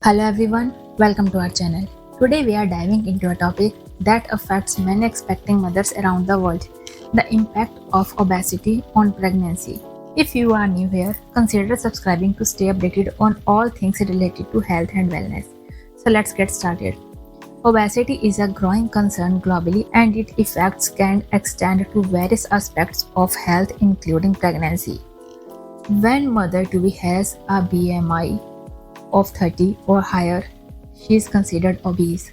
Hello everyone, welcome to our channel. Today we are diving into a topic that affects many expecting mothers around the world, the impact of obesity on pregnancy. If you are new here, consider subscribing to stay updated on all things related to health and wellness. So let's get started. Obesity is a growing concern globally and its effects can extend to various aspects of health including pregnancy. When mother-to-be has a BMI of 30 or higher, she is considered obese,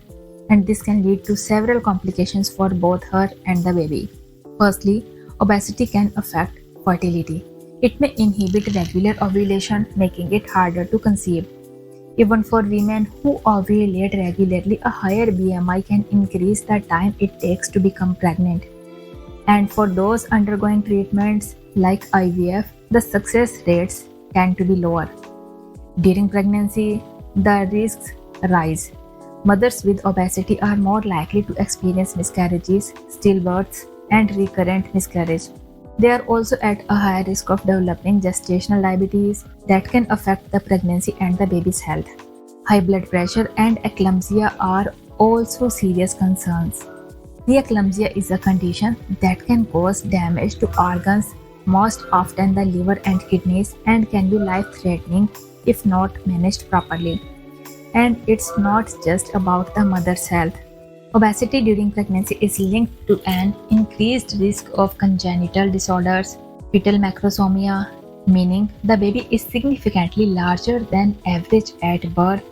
and this can lead to several complications for both her and the baby. Firstly, obesity can affect fertility. It may inhibit regular ovulation, making it harder to conceive. Even for women who ovulate regularly, a higher BMI can increase the time it takes to become pregnant. And for those undergoing treatments like IVF, the success rates tend to be lower. During pregnancy, the risks rise. Mothers with obesity are more likely to experience miscarriages, stillbirths, and recurrent miscarriage. They are also at a higher risk of developing gestational diabetes that can affect the pregnancy and the baby's health. High blood pressure and eclampsia are also serious concerns. Preeclampsia is a condition that can cause damage to organs, most often the liver and kidneys, and can be life-threatening if not managed properly. And it's not just about the mother's health. Obesity during pregnancy is linked to an increased risk of congenital disorders, fetal macrosomia, meaning the baby is significantly larger than average at birth,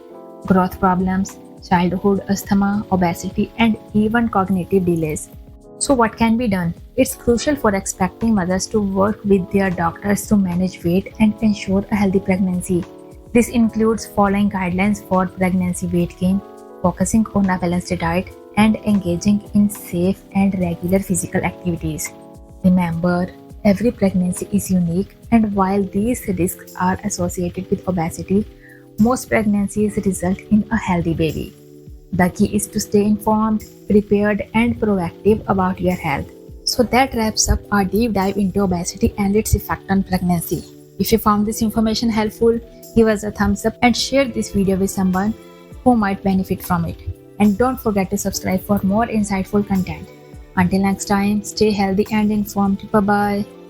growth problems, childhood asthma, obesity, and even cognitive delays. So, what can be done? It's crucial for expecting mothers to work with their doctors to manage weight and ensure a healthy pregnancy. This includes following guidelines for pregnancy weight gain, focusing on a balanced diet, and engaging in safe and regular physical activities. Remember, every pregnancy is unique, and while these risks are associated with obesity, most pregnancies result in a healthy baby. The key is to stay informed, prepared, and proactive about your health. So that wraps up our deep dive into obesity and its effect on pregnancy. If you found this information helpful, give us a thumbs up and share this video with someone who might benefit from it. And don't forget to subscribe for more insightful content. Until next time, stay healthy and informed. Bye bye.